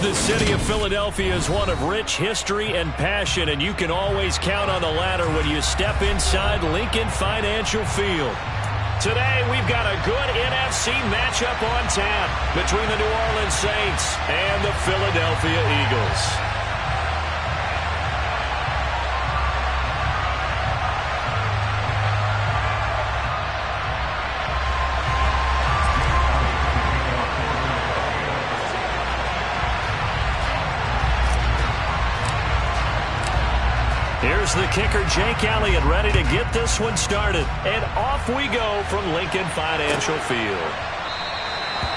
The city of Philadelphia is one of rich history and passion, and you can always count on the latter when you step inside Lincoln Financial Field. Today, we've got a good NFC matchup on tap between the New Orleans Saints and the Philadelphia Eagles. Here's the kicker, Jake Elliott, ready to get this one started. And off we go from Lincoln Financial Field.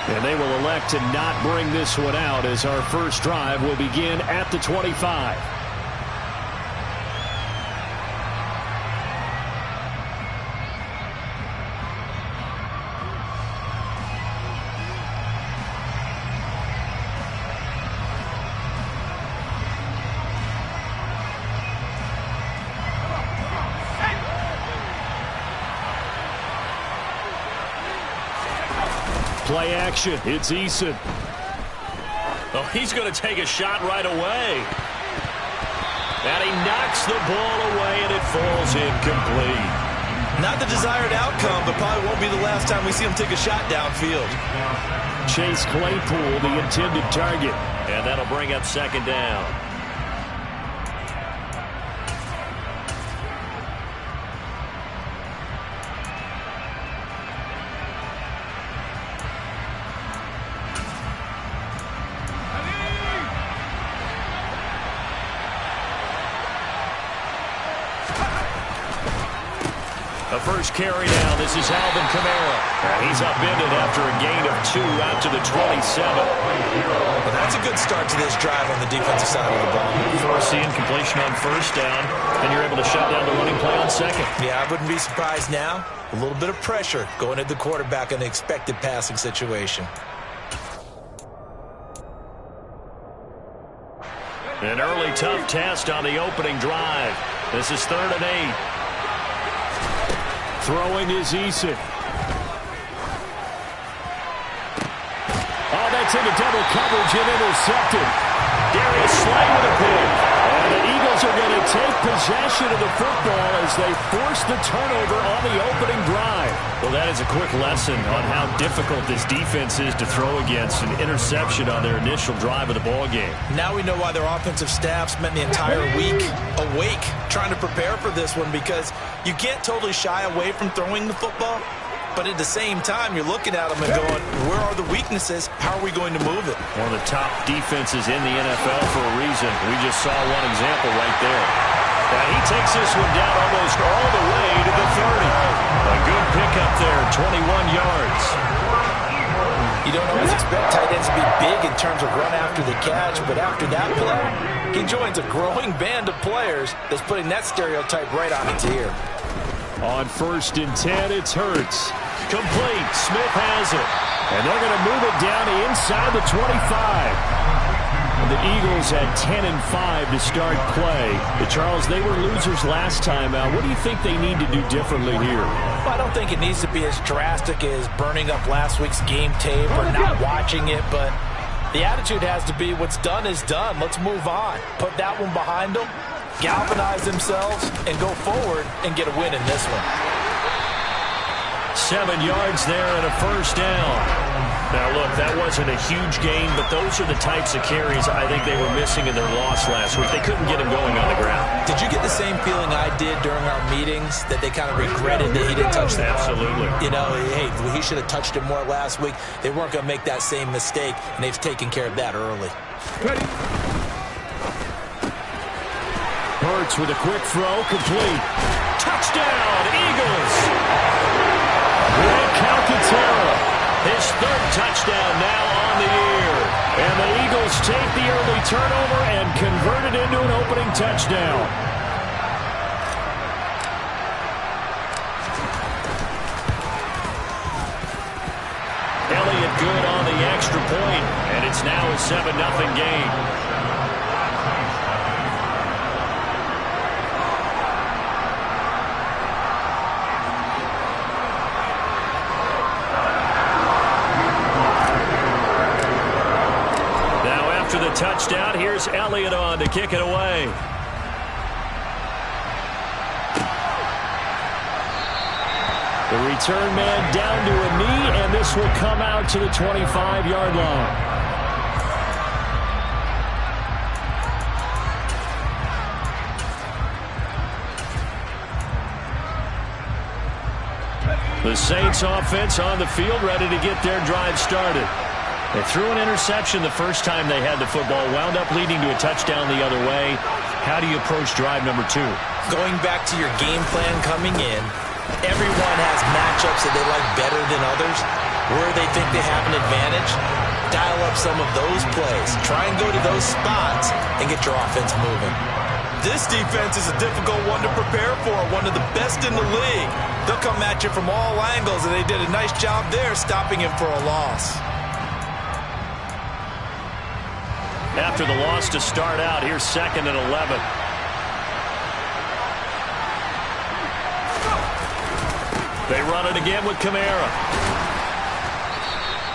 And they will elect to not bring this one out as our first drive will begin at the 25. Play action. It's Eason. Oh, he's going to take a shot right away. And he knocks the ball away, and it falls incomplete. Not the desired outcome, but probably won't be the last time we see him take a shot downfield. Chase Claypool, the intended target. And that'll bring up second down. The first carry down. This is Alvin Kamara. He's upended after a gain of 2 out to the 27. Well, that's a good start to this drive on the defensive side of the ball. Forcing completion on first down, and you're able to shut down the running play on second. Yeah, I wouldn't be surprised now. A little bit of pressure going at the quarterback in the expected passing situation. An early tough test on the opening drive. This is 3rd and 8. Throwing is Eason. Oh, that's into double coverage and intercepted. Darius Slay with a pick. And the Eagles are going to take possession of the football as they force the turnover on the opening drive. Well, that is a quick lesson on how difficult this defense is to throw against. An interception on their initial drive of the ball game. Now we know why their offensive staff spent the entire week awake trying to prepare for this one, because you can't totally shy away from throwing the football, but at the same time, you're looking at them and going, where are the weaknesses? How are we going to move it? One of the top defenses in the NFL for a reason. We just saw one example right there. And he takes this one down almost all the way to the 30. A good pickup there, 21 yards. You don't always expect tight ends to be big in terms of run after the catch, but after that play, he joins a growing band of players that's putting that stereotype right on its ear. On 1st and 10, it's Hurts. Complete. Smith has it. And they're going to move it down to inside the 25. And the Eagles had 10 and 5 to start play. But Charles, they were losers last time out. What do you think they need to do differently here? Well, I don't think it needs to be as drastic as burning up last week's game tape or not watching it, but the attitude has to be what's done is done. Let's move on. Put that one behind them, galvanize themselves, and go forward and get a win in this one. 7 yards there and a first down. Now, look, that wasn't a huge gain, but those are the types of carries I think they were missing in their loss last week. They couldn't get him going on the ground. Did you get the same feeling I did during our meetings, that they kind of regretted that he didn't touch the ball? Absolutely. You know, hey, he should have touched it more last week. They weren't going to make that same mistake, and they've taken care of that early. Ready. Hurts with a quick throw, complete. Touchdown, Eagles! Great Calcaterra. His 3rd touchdown now on the year. And the Eagles take the early turnover and convert it into an opening touchdown. Elliott good on the extra point, and it's now a 7-0 game. touchdown. Here's Elliott on to kick it away. The return man down to a knee, and this will come out to the 25-yard line. The Saints offense on the field, ready to get their drive started. They threw an interception the first time they had the football, wound up leading to a touchdown the other way. How do you approach drive number 2? Going back to your game plan coming in, everyone has matchups that they like better than others. Where they think they have an advantage, dial up some of those plays. Try and go to those spots and get your offense moving. This defense is a difficult one to prepare for, one of the best in the league. They'll come at you from all angles, and they did a nice job there stopping him for a loss. After the loss to start out, here's 2nd and 11. They run it again with Kamara.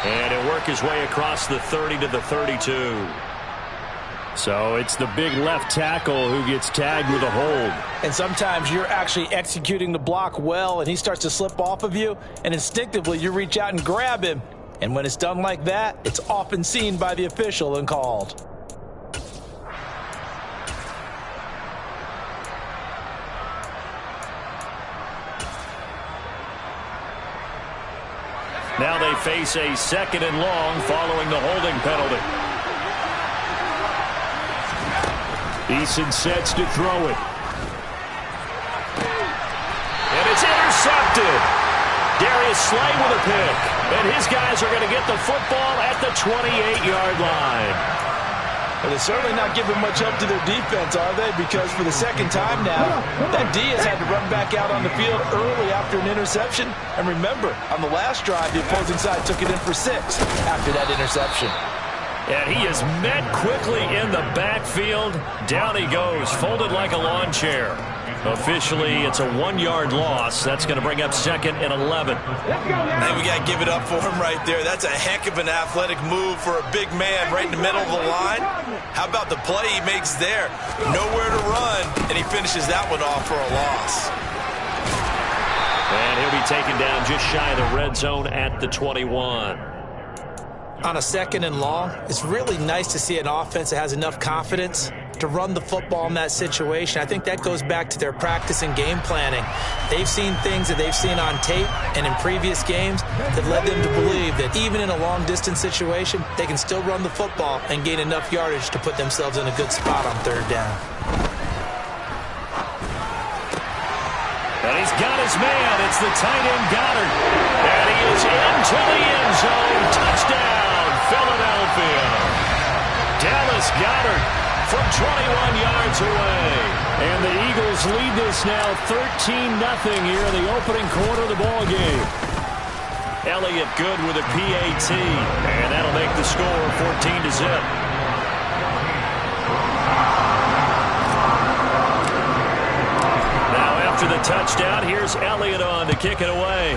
And he'll work his way across the 30 to the 32. So it's the big left tackle who gets tagged with a hold. And sometimes you're actually executing the block well, and he starts to slip off of you, and instinctively you reach out and grab him. And when it's done like that, it's often seen by the official and called. Now they face a 2nd and long following the holding penalty. Eason sets to throw it. And it's intercepted. Darius Slay with a pick. And his guys are going to get the football at the 28-yard line. Well, they're certainly not giving much help to their defense, are they? Because for the second time now, that D has had to run back out on the field early after an interception. And remember, on the last drive, the opposing side took it in for 6 after that interception. And he is met quickly in the backfield. Down he goes, folded like a lawn chair. Officially, it's a 1-yard loss. That's going to bring up 2nd and 11. And we got to give it up for him right there. That's a heck of an athletic move for a big man right in the middle of the line. How about the play he makes there? Nowhere to run, and he finishes that one off for a loss. And he'll be taken down just shy of the red zone at the 21. On a 2nd and long, it's really nice to see an offense that has enough confidence to run the football in that situation. I think that goes back to their practice and game planning. They've seen things that they've seen on tape and in previous games that led them to believe that even in a long-distance situation, they can still run the football and gain enough yardage to put themselves in a good spot on 3rd down. And he's got his man. It's the tight end Goddard. And he is into the end zone. Touchdown, Philadelphia. Dallas Goddard from 21 yards away. And the Eagles lead this now 13-0 here in the opening quarter of the ball game. Elliott good with a PAT. And that'll make the score 14-0. After the touchdown, here's Elliott on to kick it away.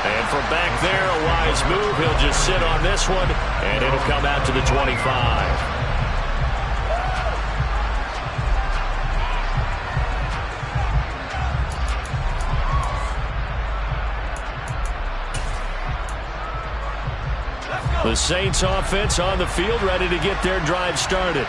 And from back there, a wise move. He'll just sit on this one, and it'll come out to the 25. The Saints offense on the field, ready to get their drive started.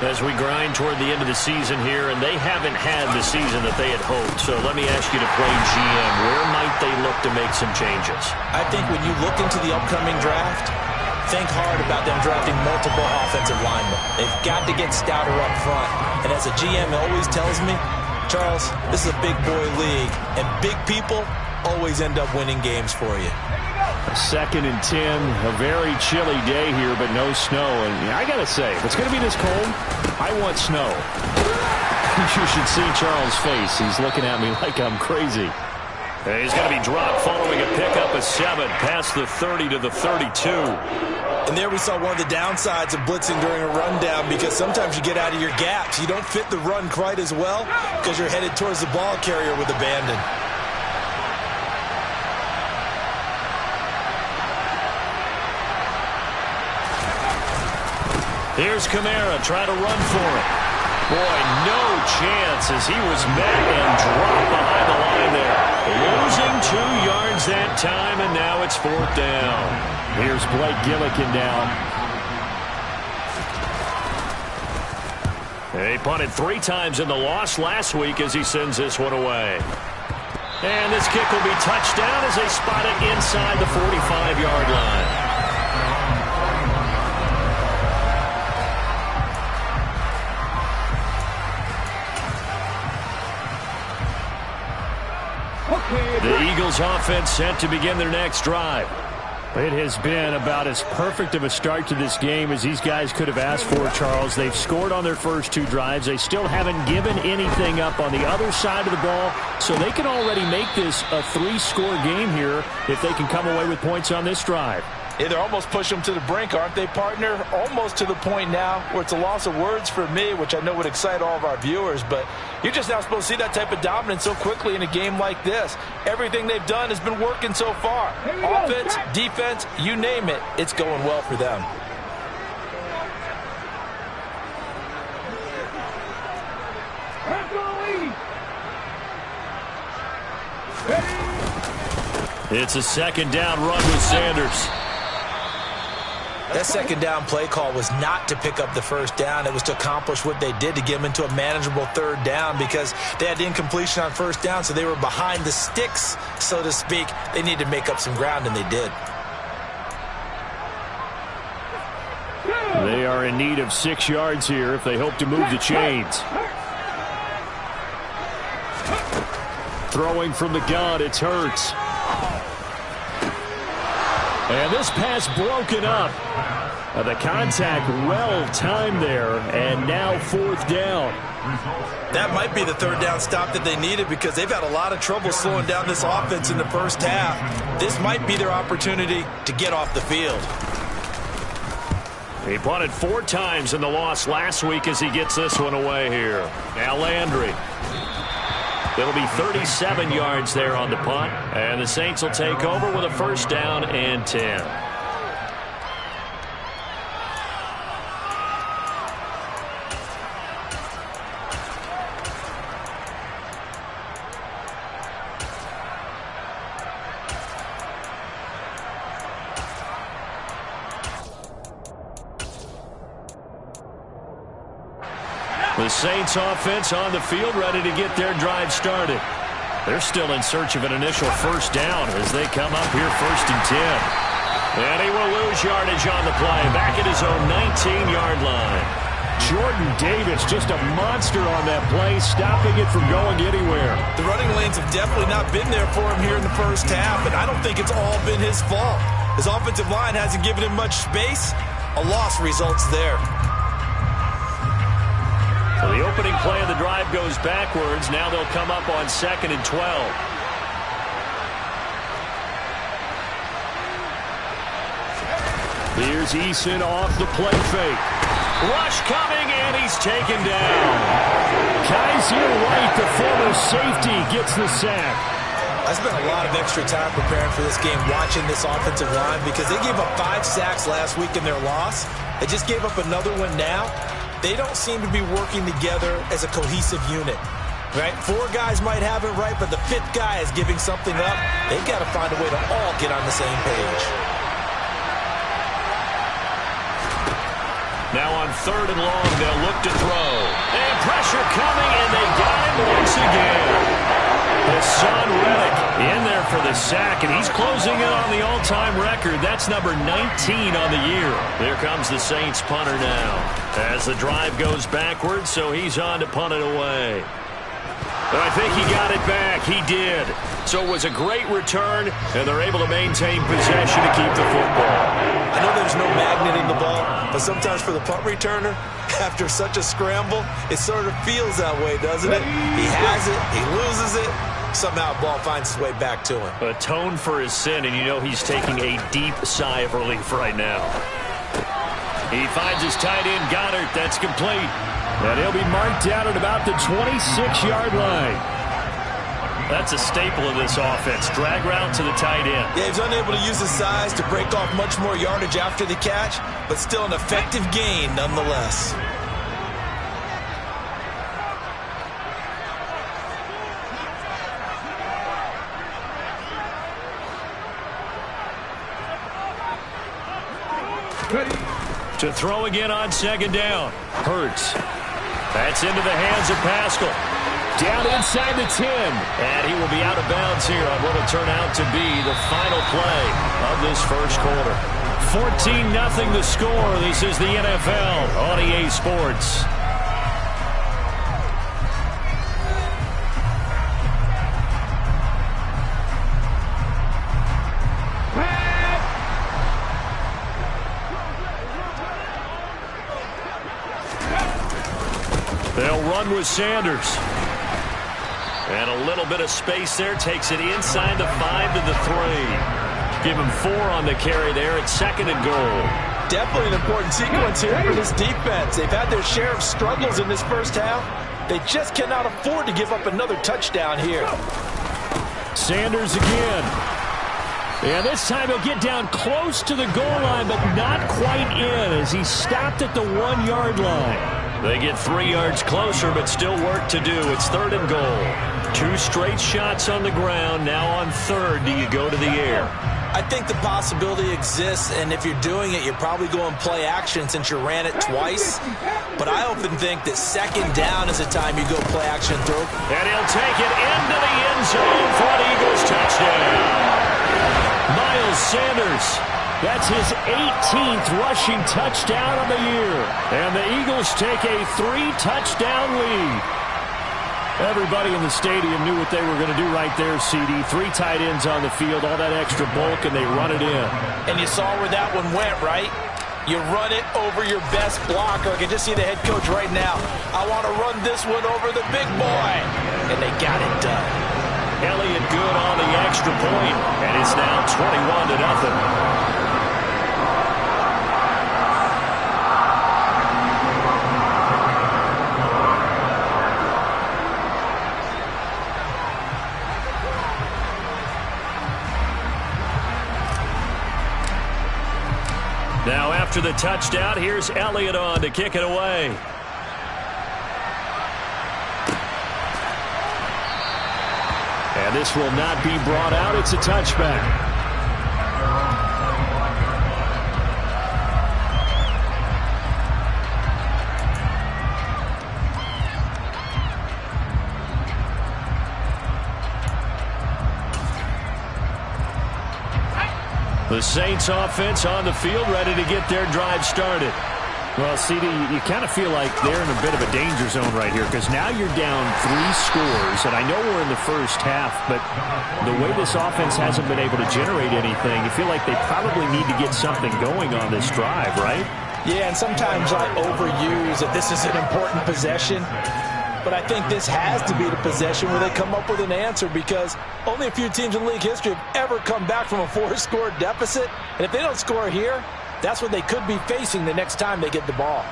As we grind toward the end of the season here, and they haven't had the season that they had hoped. So let me ask you to play GM. Where might they look to make some changes? I think when you look into the upcoming draft, think hard about them drafting multiple offensive linemen. They've got to get stouter up front. And as a GM always tells me, Charles, this is a big boy league, and big people always end up winning games for you. 2nd and 10, a very chilly day here, but no snow. And I got to say, if it's going to be this cold, I want snow. You should see Charles' face. He's looking at me like I'm crazy. And he's going to be dropped following a pickup of 7 past the 30 to the 32. And there we saw one of the downsides of blitzing during a rundown, because sometimes you get out of your gaps. You don't fit the run quite as well because you're headed towards the ball carrier with abandon. Here's Kamara trying to run for it. Boy, no chance as he was met and dropped behind the line there. Losing 2 yards that time, and now it's 4th down. Here's Blake Gillikin down. He punted 3 times in the loss last week as he sends this one away. And this kick will be touched down as they spot it inside the 45-yard line. The Eagles offense set to begin their next drive. It has been about as perfect of a start to this game as these guys could have asked for, Charles. They've scored on their first 2 drives. They still haven't given anything up on the other side of the ball, so they can already make this a 3-score game here if they can come away with points on this drive. Yeah, they're almost pushing them to the brink, aren't they, partner? Almost to the point now where it's a loss of words for me, which I know would excite all of our viewers, but you're just not supposed to see that type of dominance so quickly in a game like this. Everything they've done has been working so far. Offense, defense, you name it, it's going well for them. It's a 2nd down run with Sanders. That 2nd down play call was not to pick up the 1st down. It was to accomplish what they did, to get them into a manageable 3rd down, because they had incompletion on 1st down, so they were behind the sticks, so to speak. They needed to make up some ground, and they did. They are in need of 6 yards here if they hope to move the chains. Throwing from the gun, it's Hurts. And this pass broken up. The contact well timed there, and now 4th down. That might be the 3rd down stop that they needed, because they've had a lot of trouble slowing down this offense in the first half. This might be their opportunity to get off the field. He punted 4 times in the loss last week as he gets this one away here. Now Landry. It'll be 37 yards there on the punt, and the Saints will take over with a 1st down and 10. The Saints offense on the field, ready to get their drive started. They're still in search of an initial 1st down as they come up here 1st and 10. And he will lose yardage on the play, back at his own 19-yard line. Jordan Davis, just a monster on that play, stopping it from going anywhere. The running lanes have definitely not been there for him here in the first half, and I don't think it's all been his fault. His offensive line hasn't given him much space. A loss results there. So the opening play of the drive goes backwards. Now they'll come up on 2nd and 12. Here's Eason off the play fake. Rush coming, and he's taken down. Kaiser White, the former safety, gets the sack. I spent a lot of extra time preparing for this game, watching this offensive line, because they gave up 5 sacks last week in their loss. They just gave up another one now. They don't seem to be working together as a cohesive unit, right? 4 guys might have it right, but the 5th guy is giving something up. They've got to find a way to all get on the same page. Now on 3rd and long, they'll look to throw. And pressure coming, and they got him once again. Hassan Reddick in there for the sack, and he's closing in on the all-time record. That's number 19 on the year. There comes the Saints punter now as the drive goes backwards, so he's on to punt it away. And I think he got it back. He did. So it was a great return, and they're able to maintain possession to keep the football. I know there's no magnet in the ball, but sometimes for the punt returner, after such a scramble, it sort of feels that way, doesn't it? He has it, he loses it, somehow ball finds its way back to him. Atone for his sin, and you know he's taking a deep sigh of relief right now. He finds his tight end, Goddard. That's complete. And he'll be marked down at about the 26-yard line. That's a staple of this offense. Drag route to the tight end. Yeah, he's unable to use his size to break off much more yardage after the catch, but still an effective gain nonetheless. To throw again on second down. Hurts. That's into the hands of Pascal. Down inside the 10. And he will be out of bounds here on what will turn out to be the final play of this first quarter. 14-0 the score. This is the NFL on EA Sports. They'll run with Sanders. And a little bit of space there. Takes it inside the 5 to the 3. Give him 4 on the carry there. It's 2nd and goal. Definitely an important sequence here for this defense. They've had their share of struggles in this first half. They just cannot afford to give up another touchdown here. Sanders again. And this time he'll get down close to the goal line, but not quite in as he stopped at the 1-yard line. They get 3 yards closer, but still work to do. It's 3rd and goal. 2 straight shots on the ground. Now on 3rd, do you go to the air? I think the possibility exists, and if you're doing it, you're probably going play action since you ran it twice. But I often think that 2nd down is the time you go play action through. And he'll take it into the end zone for an Eagles touchdown. Miles Sanders. That's his 18th rushing touchdown of the year. And the Eagles take a 3-touchdown lead. Everybody in the stadium knew what they were going to do right there, CD. 3 tight ends on the field, all that extra bulk, and they run it in. And you saw where that one went, right? You run it over your best blocker. I can just see the head coach right now. I want to run this one over the big boy. And they got it done. Elliott good on the extra point, and it's now 21-0. Now after the touchdown, here's Elliott on to kick it away. And this will not be brought out. It's a touchback. The Saints offense on the field, ready to get their drive started. Well, CD, you kind of feel like they're in a bit of a danger zone right here because now you're down 3 scores, and I know we're in the first half, but the way this offense hasn't been able to generate anything, you feel like they probably need to get something going on this drive, right? Yeah, and sometimes I overuse that this is an important possession. But I think this has to be the possession where they come up with an answer because only a few teams in league history have ever come back from a 4-score deficit. And if they don't score here, that's what they could be facing the next time they get the ball.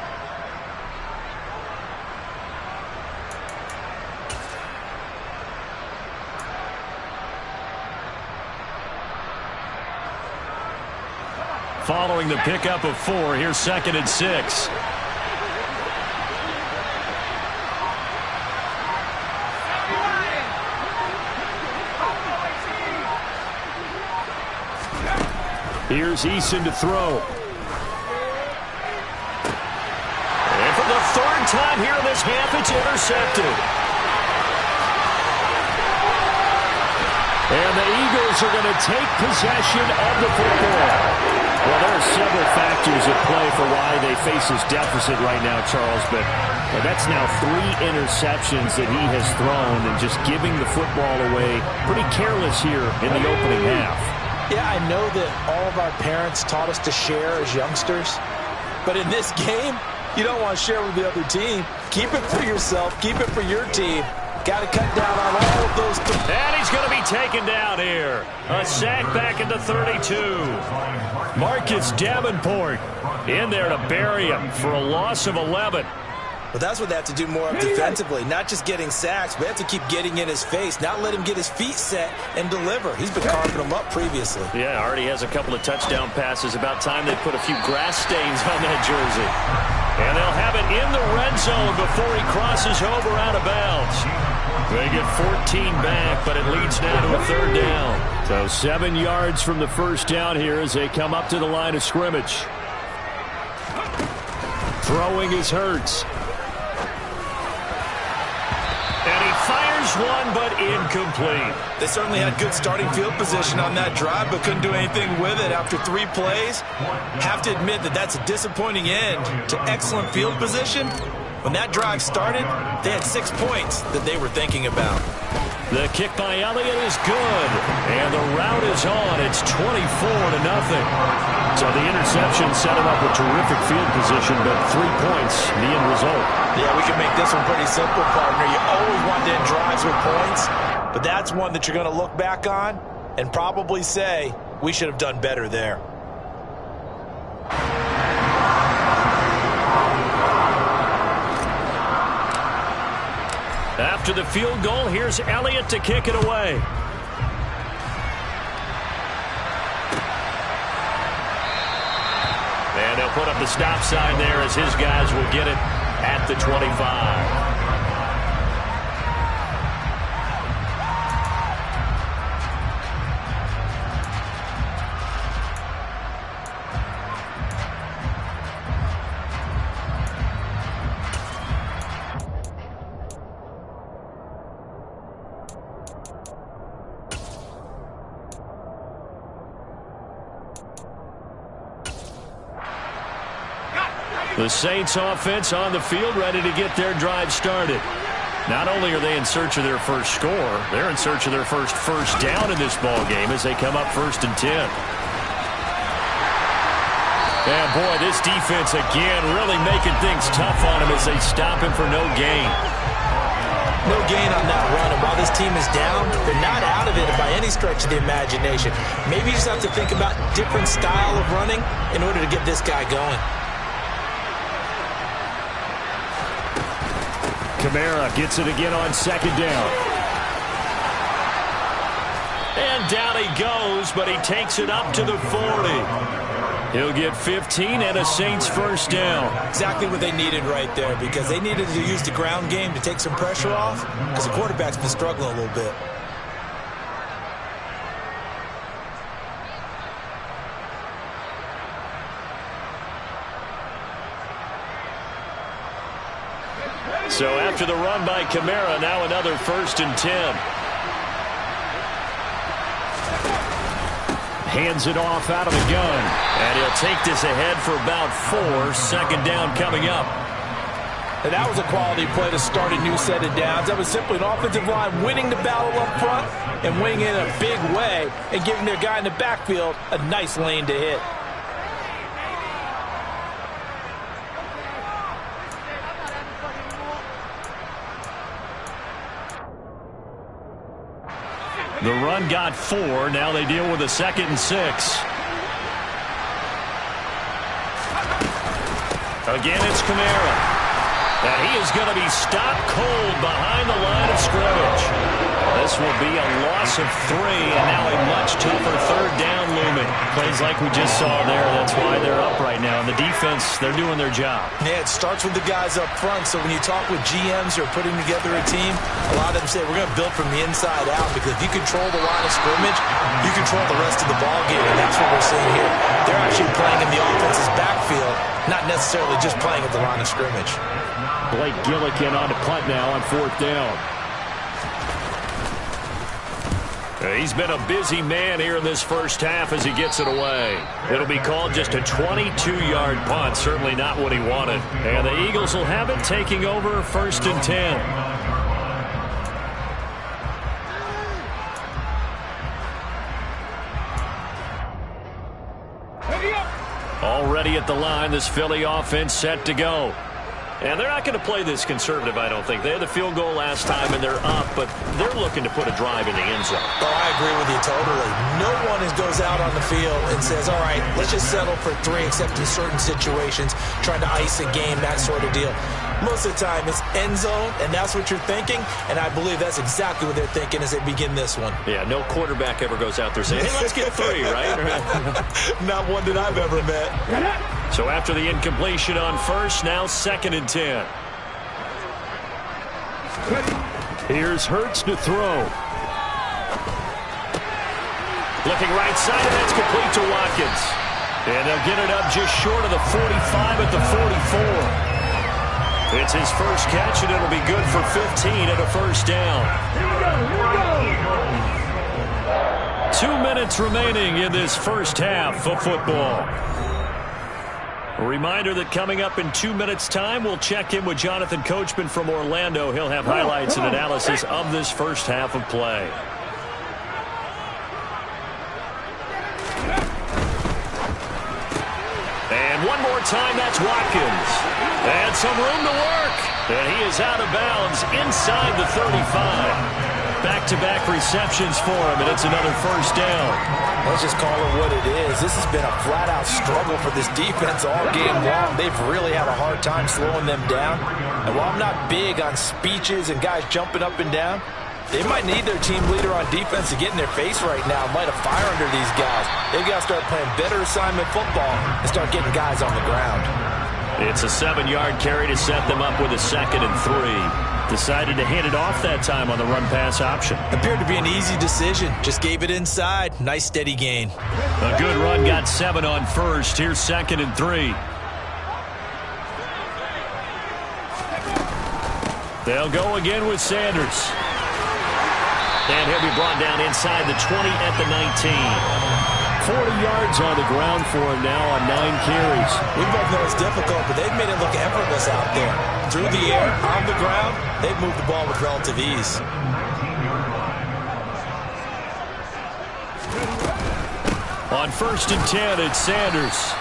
Following the pickup of 4, here's 2nd and 6. Here's Eason to throw. And for the 3rd time here in this half, it's intercepted. And the Eagles are going to take possession of the football. Well, there are several factors at play for why they face this deficit right now, Charles, but that's now 3 interceptions that he has thrown and just giving the football away pretty careless here in the opening half. Yeah, I know that all of our parents taught us to share as youngsters, but in this game, you don't want to share with the other team. Keep it for yourself. Keep it for your team. Got to cut down on all of those. And he's going to be taken down here. A sack back into 32. Marcus Davenport in there to bury him for a loss of 11. Well, that's what they have to do more of defensively, not just getting sacks, but they have to keep getting in his face, not let him get his feet set and deliver. He's been carving them up previously. Yeah, already has a couple of touchdown passes. About time they put a few grass stains on that jersey. And they'll have it in the red zone before he crosses over out of bounds. They get 14 back, but it leads now to a third down. So 7 yards from the first down here as they come up to the line of scrimmage. Throwing is Hurts. And he fires one, but incomplete. They certainly had good starting field position on that drive, but couldn't do anything with it after 3 plays. Have to admit that that's a disappointing end to excellent field position. When that drive started, they had 6 points that they were thinking about. The kick by Elliott is good, and the route is on. It's 24-0. So the interception set him up with terrific field position, but 3 points, the end result. Yeah, we can make this one pretty simple, partner. You always want to end drives with points, but that's one that you're going to look back on and probably say, we should have done better there. After the field goal, here's Elliott to kick it away. And they'll put up the stop sign there as his guys will get it at the 25. The Saints offense on the field, ready to get their drive started. Not only are they in search of their first score, they're in search of their first down in this ball game as they come up 1st and 10. And boy, this defense again really making things tough on him as they stop him for no gain. No gain on that run, and while this team is down, they're not out of it by any stretch of the imagination. Maybe you just have to think about different style of running in order to get this guy going. Kamara gets it again on 2nd down. And down he goes, but he takes it up to the 40. He'll get 15 and a Saints first down. Exactly what they needed right there, because they needed to use the ground game to take some pressure off, because the quarterback's been struggling a little bit. So after the run by Kamara, now another 1st and 10. Hands it off out of the gun. And he'll take this ahead for about 4. 2nd down coming up. And that was a quality play to start a new set of downs. That was simply an offensive line winning the battle up front and winning it in a big way and giving their guy in the backfield a nice lane to hit. The run got 4. Now they deal with a 2nd and 6. Again, it's Kamara. And he is going to be stopped cold behind the line of scrimmage. This will be a loss of 3, and now a much tougher 3rd down looming. Plays like we just saw there. That's why they're up right now. And the defense, they're doing their job. Yeah, it starts with the guys up front. So when you talk with GMs who are putting together a team, a lot of them say we're going to build from the inside out, because if you control the line of scrimmage, you control the rest of the ball game, and that's what we're seeing here. They're actually playing in the offense's backfield, not necessarily just playing at the line of scrimmage. Blake Gillikin on the punt now on 4th down. He's been a busy man here in this first half as he gets it away. It'll be called just a 22-yard punt, certainly not what he wanted. And the Eagles will have it, taking over 1st and 10. Already at the line, this Philly offense set to go. And they're not going to play this conservative, I don't think. They had the field goal last time, and they're up, but they're looking to put a drive in the end zone. Oh, I agree with you totally. No one goes out on the field and says, all right, let's just settle for 3, except in certain situations, trying to ice a game, that sort of deal. Most of the time, it's end zone, and that's what you're thinking, and I believe that's exactly what they're thinking as they begin this one. Yeah, no quarterback ever goes out there saying, hey, let's get 3, right? Not one that I've ever met. So after the incompletion on first, now 2nd and 10. Here's Hurts to throw. Looking right side, and that's complete to Watkins. And they'll get it up just short of the 45 at the 44. It's his first catch, and it'll be good for 15 and a first down. 2 minutes remaining in this first half of football. A reminder that coming up in 2 minutes' time, we'll check in with Jonathan Coachman from Orlando. He'll have highlights and analysis of this first half of play. And one more time, that's Watkins. And some room to work. And he is out of bounds inside the 35. Back-to-back receptions for him, and it's another first down. Let's just call it what it is. This has been a flat-out struggle for this defense all game long. They've really had a hard time slowing them down. And while I'm not big on speeches and guys jumping up and down, they might need their team leader on defense to get in their face right now and light a fire under these guys. They've got to start playing better assignment football and start getting guys on the ground. It's a 7-yard carry to set them up with a 2nd and 3. Decided to hand it off that time on the run-pass option. Appeared to be an easy decision. Just gave it inside. Nice steady gain. A good run, got 7 on first. Here's 2nd and 3. They'll go again with Sanders. And he'll be brought down inside the 20 at the 19. 40 yards on the ground for him now on 9 carries. We both know it's difficult, but they've made it look effortless out there. Through the air, on the ground, they've moved the ball with relative ease. On 1st and 10, it's Sanders.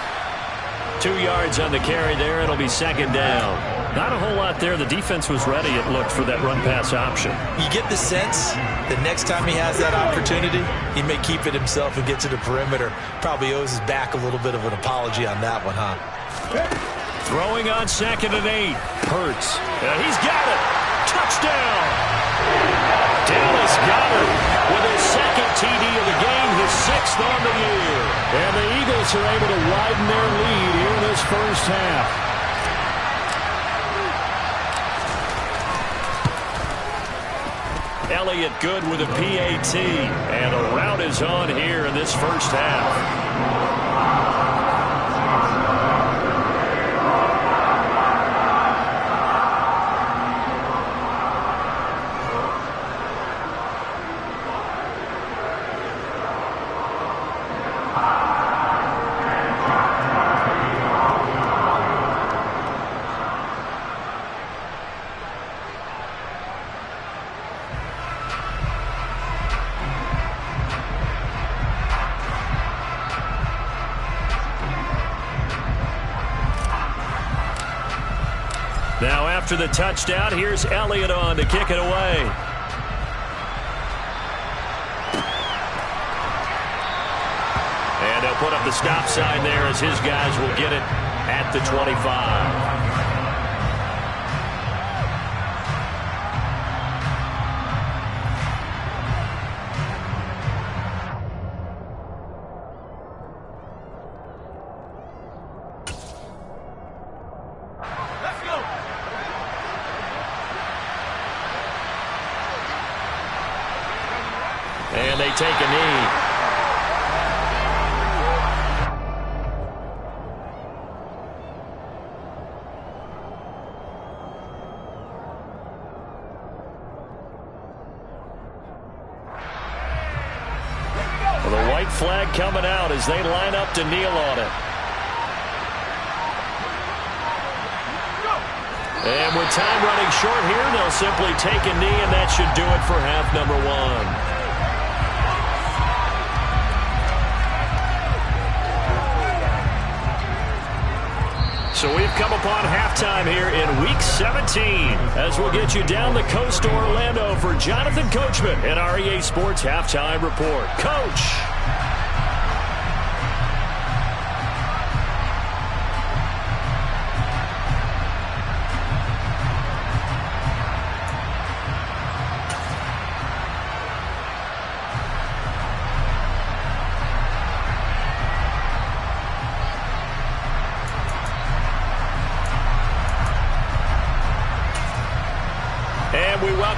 2 yards on the carry there. It'll be 2nd down. Not a whole lot there. The defense was ready, it looked, for that run-pass option. You get the sense that next time he has that opportunity, he may keep it himself and get to the perimeter. Probably owes his back a little bit of an apology on that one, huh? Throwing on 2nd and 8. Hurts. And he's got it. Touchdown. Dallas Goedert with his 2nd TD of the game, his 6th on the year. And the Eagles are able to widen their lead here in this first half. Elliott good with a PAT, and a rout is on here in this first half. Now after the touchdown, here's Elliott on to kick it away. And they'll put up the stop sign there as his guys will get it at the 25. And they take a knee. Well, the white flag coming out as they line up to kneel on it. And with time running short here, they'll simply take a knee, and that should do it for half number 1. So we've come upon halftime here in Week 17 as we'll get you down the coast to Orlando for Jonathan Coachman and our EA Sports Halftime Report. Coach.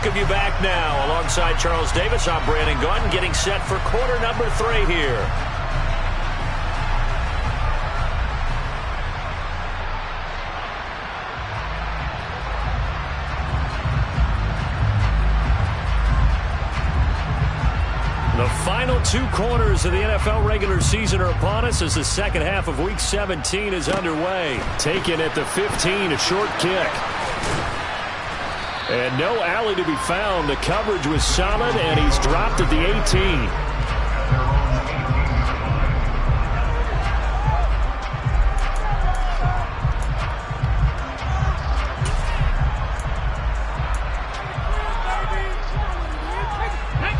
welcome you back now. Alongside Charles Davis, I'm Brandon Gunn, getting set for quarter number 3 here. The final 2 quarters of the NFL regular season are upon us as the second half of Week 17 is underway. Taken at the 15, a short kick. And no alley to be found. The coverage was solid, and he's dropped at the 18.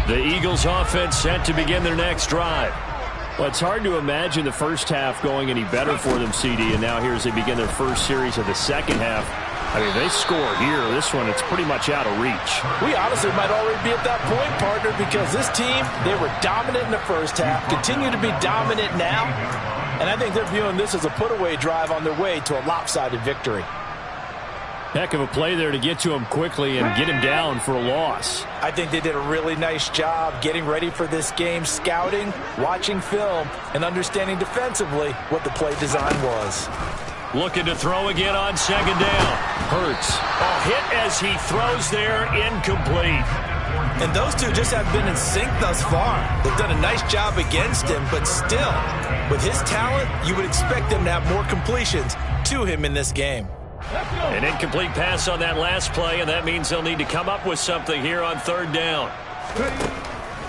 The Eagles offense set to begin their next drive. Well, it's hard to imagine the first half going any better for them, CD, and now here as they begin their first series of the second half. I mean, they score here. This one, it's pretty much out of reach. We honestly might already be at that point, partner, because this team, they were dominant in the first half, continue to be dominant now, and I think they're viewing this as a put-away drive on their way to a lopsided victory. Heck of a play there to get to him quickly and get him down for a loss. I think they did a really nice job getting ready for this game, scouting, watching film, and understanding defensively what the play design was. Looking to throw again on second down. Hurts. A hit as he throws there, incomplete. And those two just have been in sync thus far. They've done a nice job against him, but still, with his talent, you would expect them to have more completions to him in this game. An incomplete pass on that last play, and that means they'll need to come up with something here on third down.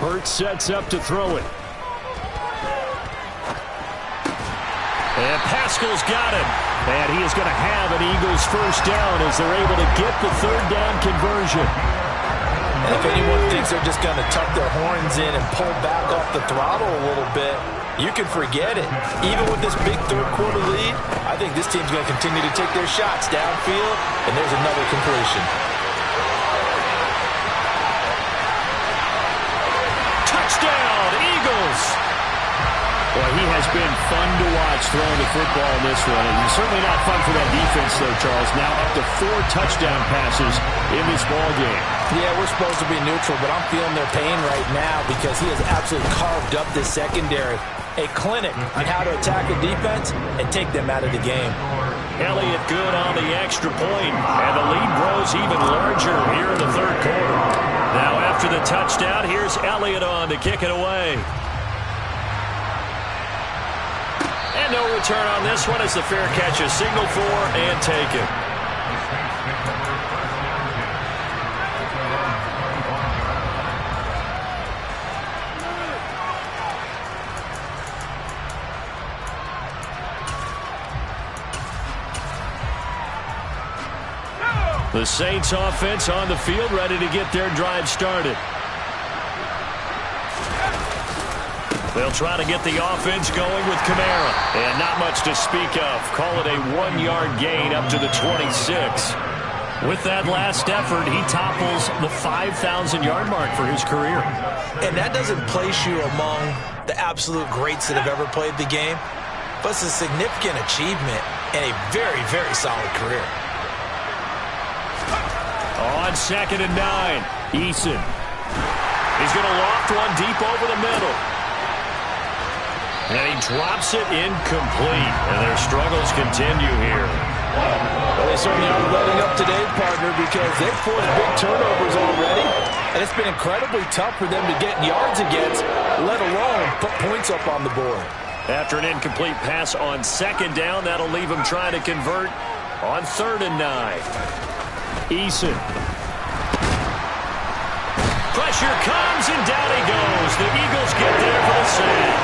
Hurts sets up to throw it. And Pascal's got him. And he is going to have an Eagles first down as they're able to get the third down conversion. And if anyone thinks they're just going to tuck their horns in and pull back off the throttle a little bit, you can forget it. Even with this big third quarter lead, I think this team's going to continue to take their shots downfield, and there's another completion. Touchdown, Eagles! Boy, he has been fun to watch throwing the football in this one. And certainly not fun for that defense, though, Charles. Now up to 4 touchdown passes in this ballgame. Yeah, we're supposed to be neutral, but I'm feeling their pain right now because he has absolutely carved up this secondary. A clinic on how to attack a defense and take them out of the game. Elliott good on the extra point, and the lead grows even larger here in the third quarter. Now after the touchdown, here's Elliott on to kick it away. And no return on this one as the fair catch is signaled for and taken. The Saints offense on the field, ready to get their drive started. They'll try to get the offense going with Kamara. And not much to speak of. Call it a 1-yard gain up to the 26. With that last effort, he topples the 5,000-yard mark for his career. And that doesn't place you among the absolute greats that have ever played the game, but it's a significant achievement and a very, very solid career. On 2nd and 9, Eason. He's going to loft one deep over the middle. And he drops it incomplete. And their struggles continue here. Well, they certainly aren't letting up today, partner, because they've forced big turnovers already. And it's been incredibly tough for them to get yards against, let alone put points up on the board. After an incomplete pass on 2nd down, that'll leave him trying to convert on 3rd and 9. Eason. Pressure comes, and down he goes. The Eagles get there for the save.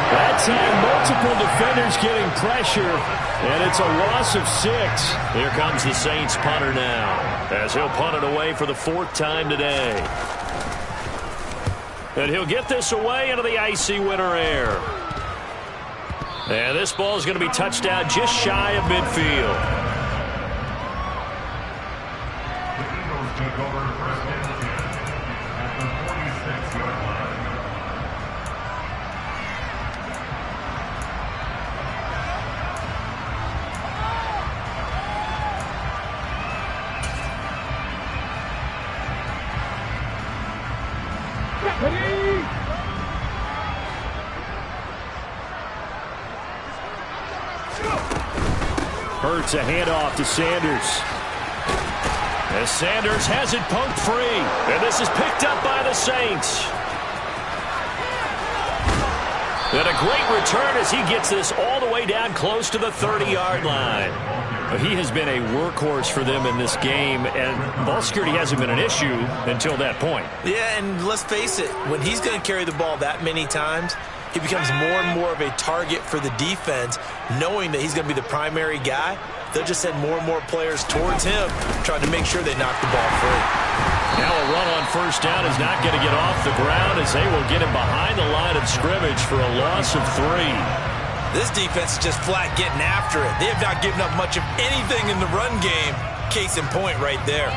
That time, multiple defenders getting pressure, and it's a loss of 6. Here comes the Saints punter now, as he'll punt it away for the 4th time today. And he'll get this away into the icy winter air. And this ball is going to be touched down just shy of midfield. Hurts a handoff to Sanders. As Sanders has it poked free. And this is picked up by the Saints. And a great return as he gets this all the way down close to the 30-yard line. He has been a workhorse for them in this game, and ball security hasn't been an issue until that point. Yeah, and let's face it, when he's going to carry the ball that many times, he becomes more and more of a target for the defense, knowing that he's going to be the primary guy. They'll just send more and more players towards him, trying to make sure they knock the ball free. Now a run on first down is not going to get off the ground as they will get him behind the line of scrimmage for a loss of 3. This defense is just flat getting after it. They have not given up much of anything in the run game. Case in point right there.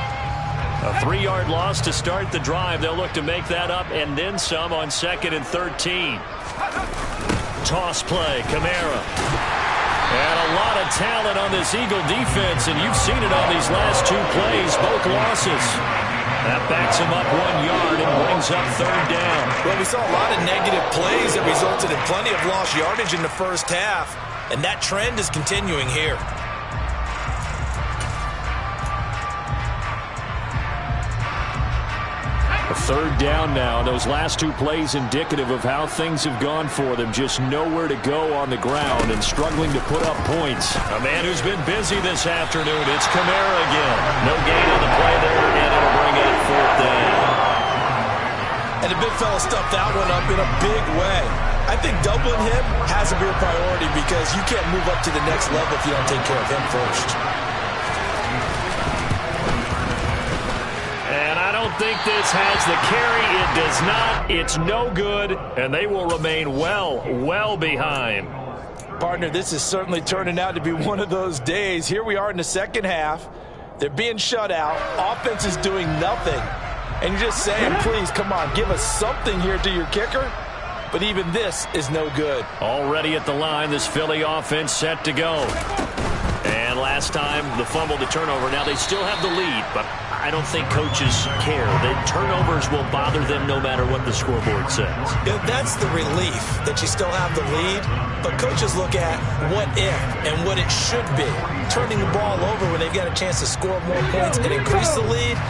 A 3-yard loss to start the drive. They'll look to make that up and then some on 2nd and 13. Toss play, Kamara. And a lot of talent on this Eagle defense, and you've seen it on these last 2 plays, both losses. That backs him up 1 yard and brings up 3rd down. Well, we saw a lot of negative plays that resulted in plenty of lost yardage in the first half, and that trend is continuing here. A 3rd down now. Those last 2 plays indicative of how things have gone for them. Just nowhere to go on the ground and struggling to put up points. A man who's been busy this afternoon. It's Kamara again. No gain on the play there, and it'll bring up 4th down. And the big fella stuffed that one up in a big way. I think doubling him has to be a priority because you can't move up to the next level if you don't take care of him first. I don't think this has the carry. It does not. It's no good, and they will remain well behind. Partner, this is certainly turning out to be one of those days. Here we are in the second half. They're being shut out. Offense is doing nothing. And you're just saying, please, come on, give us something here to your kicker. But even this is no good. Already at the line, this Philly offense set to go. And last time, the fumble, the turnover. Now they still have the lead, but I don't think coaches care. The turnovers will bother them no matter what the scoreboard says. Yeah, that's the relief that you still have the lead. But coaches look at what if and what it should be. Turning the ball over when they've got a chance to score more points and increase the lead,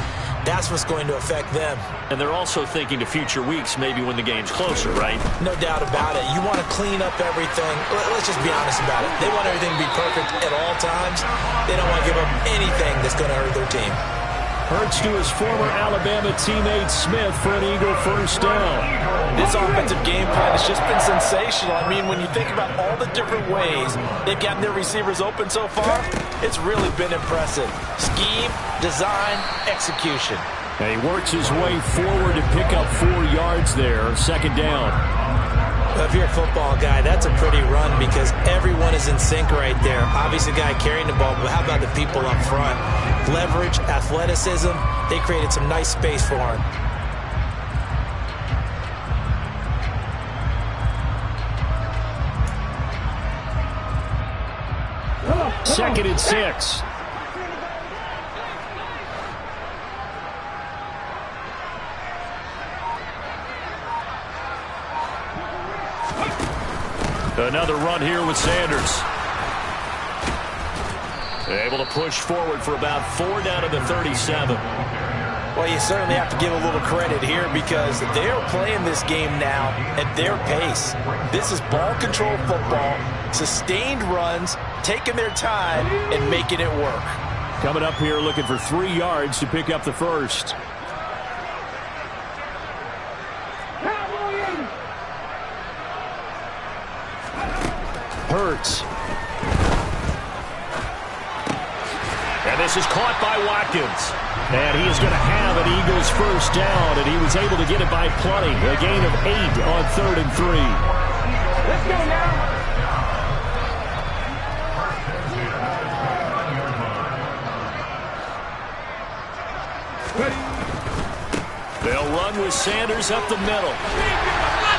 that's what's going to affect them. And they're also thinking to future weeks, maybe when the game's closer, right? No doubt about it. You want to clean up everything. Let's just be honest about it. They want everything to be perfect at all times. They don't want to give up anything that's going to hurt their team. Hurts to his former Alabama teammate Smith for an Eagle first down. This offensive game plan has just been sensational. I mean, when you think about all the different ways they've gotten their receivers open so far, it's really been impressive. Scheme, design, execution. And he works his way forward to pick up 4 yards there. 2nd down. Well, if you're a football guy, that's a pretty run because everyone is in sync right there. Obviously, the guy carrying the ball, but how about the people up front? Leverage, athleticism, they created some nice space for him. Second and 6. Another run here with Sanders. Able to push forward for about 4 down to the 37. Well, you certainly have to give a little credit here because they're playing this game now at their pace. This is ball control football, sustained runs, taking their time and making it work. Coming up here looking for 3 yards to pick up the first. Hurts. And this is caught by Watkins. And he is going to have an Eagles first down, and he was able to get it by plenty. A gain of 8 on 3rd and 3. Let's go now. They'll run with Sanders up the middle.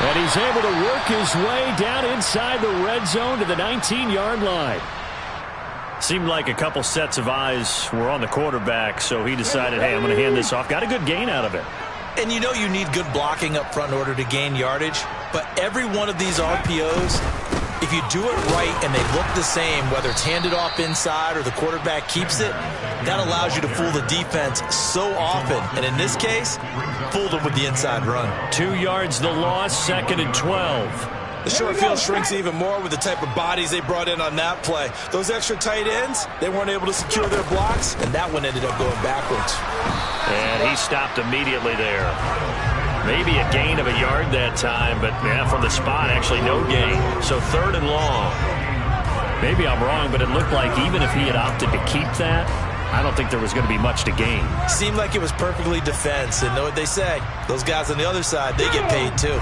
And he's able to work his way down inside the red zone to the 19-yard line. Seemed like a couple sets of eyes were on the quarterback, so he decided, hey, I'm going to hand this off. Got a good gain out of it. And you know you need good blocking up front in order to gain yardage, but every one of these RPOs If you do it right and they look the same, whether it's handed off inside or the quarterback keeps it, that allows you to fool the defense so often. And in this case, fooled them with the inside run. 2 yards the loss, 2nd and 12. The short field shrinks even more with the type of bodies they brought in on that play. Those extra tight ends, they weren't able to secure their blocks, and that one ended up going backwards. And he stopped immediately there. Maybe a gain of a yard that time, but yeah, from the spot, actually no gain. So 3rd and long. Maybe I'm wrong, but it looked like even if he had opted to keep that, I don't think there was going to be much to gain. Seemed like it was perfectly defense, and know what they say. Those guys on the other side, they get paid too.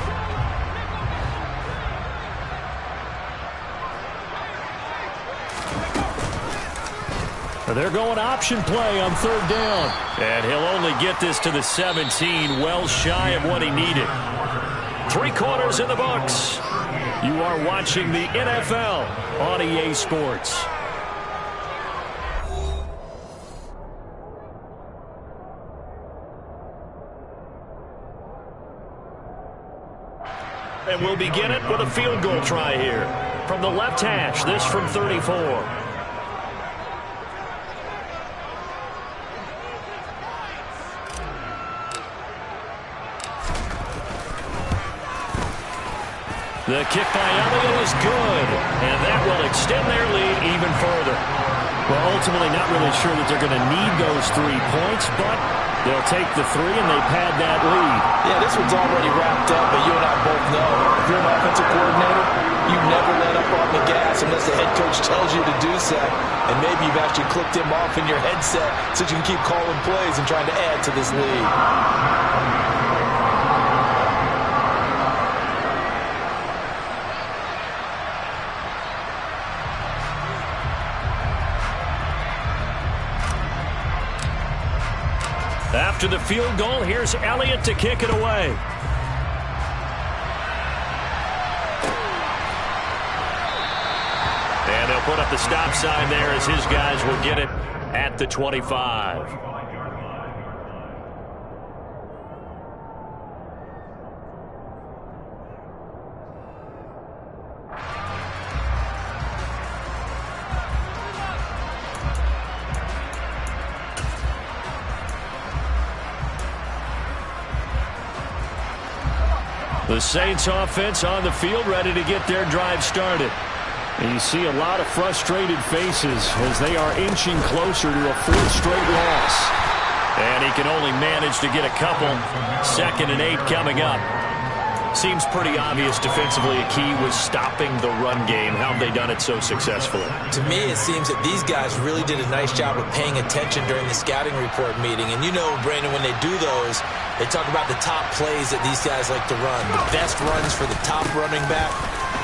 They're going option play on 3rd down. And he'll only get this to the 17, well shy of what he needed. 3 quarters in the books. You are watching the NFL on EA Sports. And we'll begin it with a field goal try here. From the left hash, this from 34. The kick by Elliott is good, and that will extend their lead even further. Well, ultimately not really sure that they're going to need those 3 points, but they'll take the 3 and they pad that lead. Yeah, this one's already wrapped up, but you and I both know if you're an offensive coordinator, you never let up on the gas unless the head coach tells you to do so. And maybe you've actually clicked him off in your headset so you can keep calling plays and trying to add to this lead. After the field goal, here's Elliott to kick it away. And they'll put up the stop sign there as his guys will get it at the 25. The Saints offense on the field, ready to get their drive started. And you see a lot of frustrated faces as they are inching closer to a 4th straight loss. And he can only manage to get a couple. 2nd and 8 coming up. Seems pretty obvious defensively a key was stopping the run game. How have they done it so successfully? To me, it seems that these guys really did a nice job of paying attention during the scouting report meeting. And you know, Brandon, when they do those, they talk about the top plays that these guys like to run. The best runs for the top running back,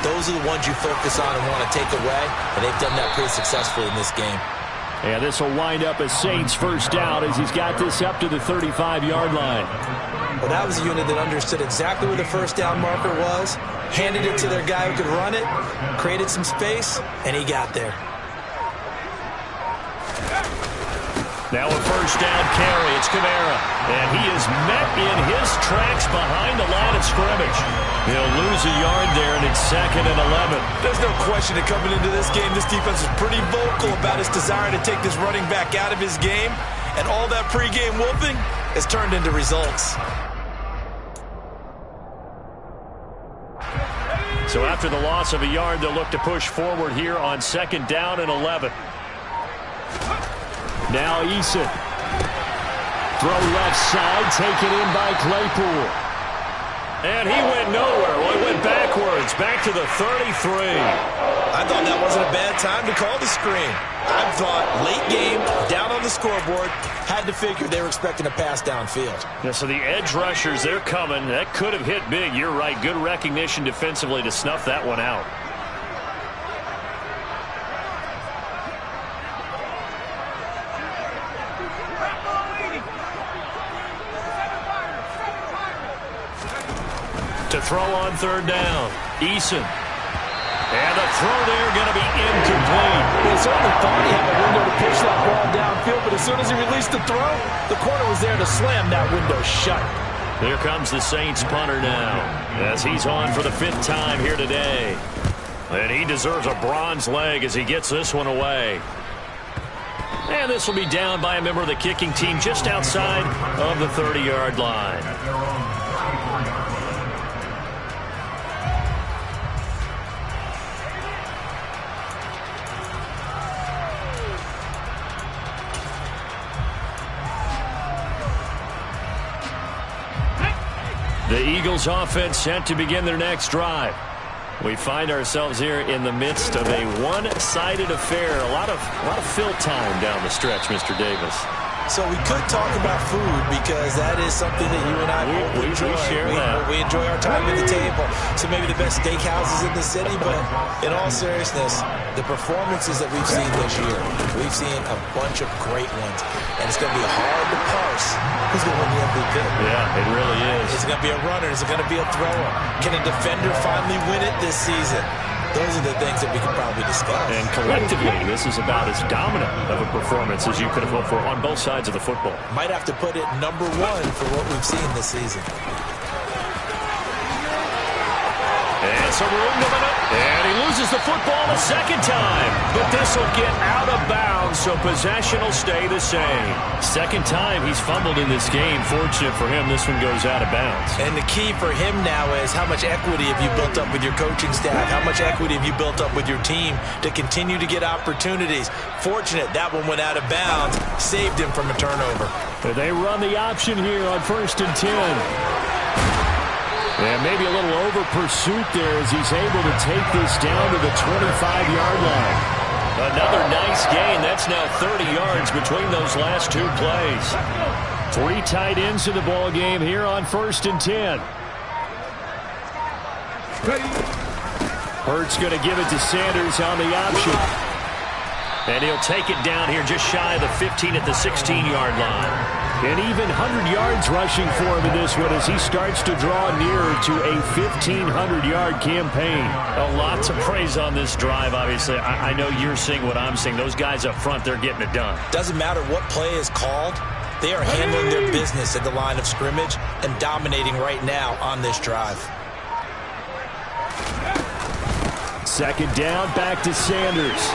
those are the ones you focus on and want to take away. And they've done that pretty successfully in this game. And this will wind up as Saints first down as he's got this up to the 35-yard line. Well, that was a unit that understood exactly where the first down marker was, handed it to their guy who could run it, created some space, and he got there. Now a first down carry. It's Kamara. And he is met in his tracks behind the line of scrimmage. He'll lose a yard there, and it's 2nd and 11. There's no question that coming into this game, this defense is pretty vocal about his desire to take this running back out of his game. And all that pregame whooping has turned into results. So after the loss of a yard, they'll look to push forward here on 2nd down and 11. Now Eason. Throw left side, taken in by Claypool. And he went nowhere. Well, he went backwards, back to the 33. I thought that wasn't a bad time to call the screen. I thought late game, down on the scoreboard, had to figure they were expecting a pass downfield. Yeah, so the edge rushers, they're coming. That could have hit big. You're right. Good recognition defensively to snuff that one out. To throw on 3rd down. Eason. And the throw there going to be incomplete. He certainly thought he had a window to push that ball downfield, but as soon as he released the throw, the corner was there to slam that window shut. Here comes the Saints punter now, as he's on for the 5th time here today. And he deserves a bronze leg as he gets this one away. And this will be down by a member of the kicking team just outside of the 30-yard line. The Eagles offense set to begin their next drive. We find ourselves here in the midst of a one-sided affair. A lot of fill time down the stretch, Mr. Davis. So we could talk about food because that is something that you and I both enjoy. We enjoy our time at the table. So maybe the best steakhouses in the city, but in all seriousness, the performances that we've seen this year, we've seen a bunch of great ones. And it's going to be hard to parse who's going to win the MVP. Yeah, it really is. Is it going to be a runner? Is it going to be a thrower? Can a defender finally win it this season? Those are the things that we can probably discuss. And collectively, this is about as dominant of a performance as you could have hoped for on both sides of the football. Might have to put it #1 for what we've seen this season. And some room coming up. And he loses the football a second time. But this will get out of bounds, so possession will stay the same. Second time he's fumbled in this game. Fortunate for him, this one goes out of bounds. And the key for him now is how much equity have you built up with your coaching staff? How much equity have you built up with your team to continue to get opportunities? Fortunate that one went out of bounds. Saved him from a turnover. They run the option here on 1st and 10. And maybe a little over pursuit there as he's able to take this down to the 25-yard line. Another nice gain. That's now 30 yards between those last two plays. 3 tight ends in the ball game here on 1st and 10. Hurts going to give it to Sanders on the option. And he'll take it down here just shy of the 15 at the 16-yard line. And even 100 yards rushing for him in this one as he starts to draw nearer to a 1,500-yard campaign. A lot to praise on this drive, obviously. I know you're seeing what I'm seeing. Those guys up front, they're getting it done. Doesn't matter what play is called. They are handling their business at the line of scrimmage and dominating right now on this drive. Second down, back to Sanders.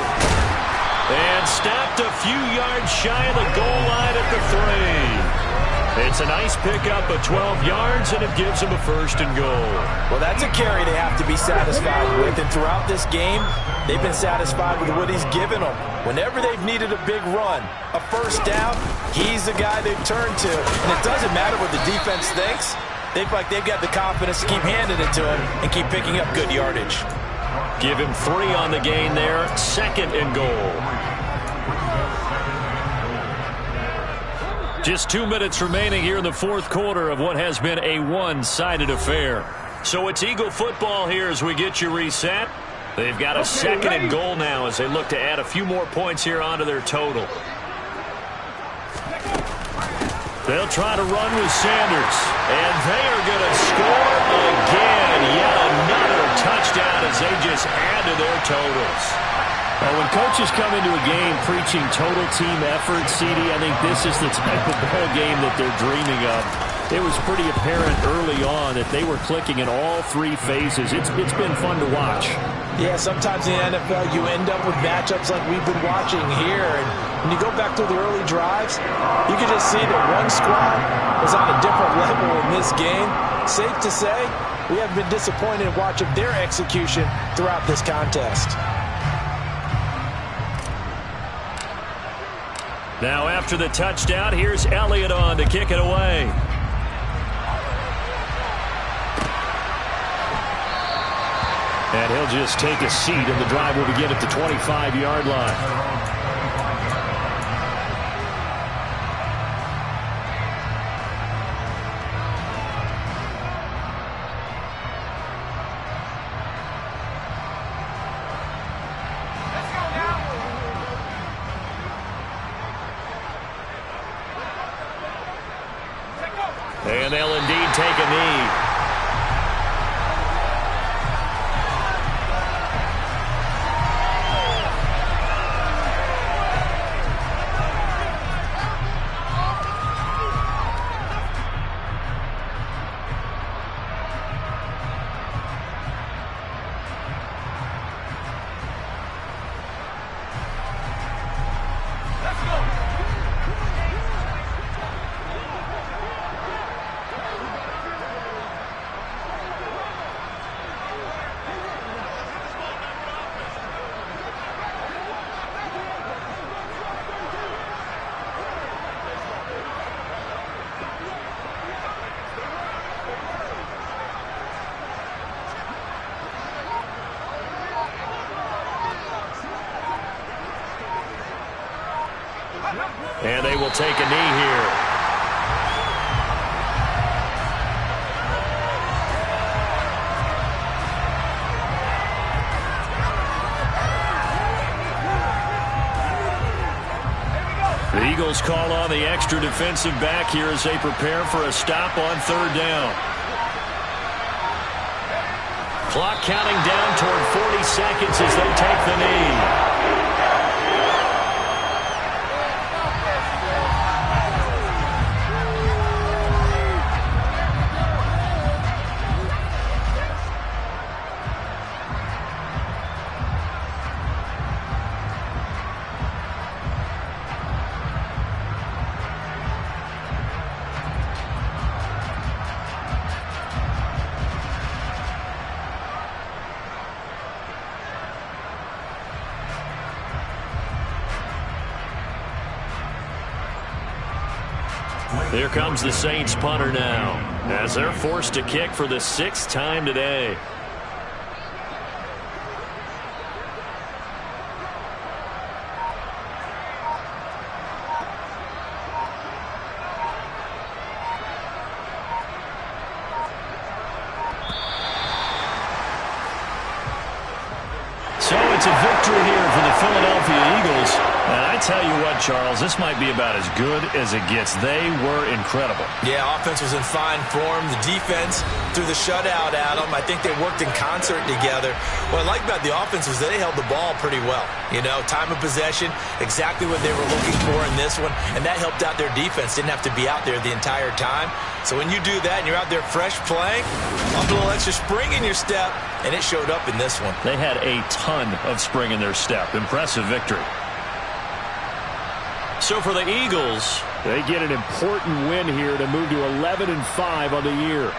And stopped a few yards shy of the goal line at the 3. It's a nice pickup of 12 yards, and it gives them a 1st and goal. Well, that's a carry they have to be satisfied with. And throughout this game, they've been satisfied with what he's given them. Whenever they've needed a big run, a 1st down, he's the guy they've turned to. And it doesn't matter what the defense thinks. They feel like they've got the confidence to keep handing it to him and keep picking up good yardage. Give him 3 on the gain there. 2nd and goal. Just 2 minutes remaining here in the 4th quarter of what has been a one-sided affair. So it's Eagle football here as we get you reset. They've got a 2nd and goal now as they look to add a few more points here onto their total. They'll try to run with Sanders. And they are going to score again. Yet another touchdown as they just add to their totals. Well, when coaches come into a game preaching total team effort, CD, I think this is the type of ball game that they're dreaming of. It was pretty apparent early on that they were clicking in all 3 phases. It's been fun to watch. Yeah, sometimes in the NFL you end up with matchups like we've been watching here. And when you go back to the early drives, you can just see that one squad was on a different level in this game. Safe to say, we have been disappointed in watching their execution throughout this contest. Now after the touchdown, here's Elliott on to kick it away. And he'll just take a seat, and the drive will begin at the 25-yard line. And they'll indeed take a knee. And they will take a knee here. The Eagles call on the extra defensive back here as they prepare for a stop on third down. Clock counting down toward 40 seconds as they take the knee. Here comes the Saints punter now, as they're forced to kick for the 6th time today. So it's a victory here for the Philadelphia Eagles. And I tell you what, Charles, this might be about as good as it gets. They were incredible. Yeah, offense was in fine form. The defense threw the shutout at them. I think they worked in concert together. What I like about the offense was they held the ball pretty well. You know, time of possession, exactly what they were looking for in this one, and that helped out their defense. Didn't have to be out there the entire time. So when you do that and you're out there fresh playing, a little extra spring in your step, and it showed up in this one. They had a ton of spring in their step. Impressive victory. So for the Eagles, they get an important win here to move to 11-5 on the year.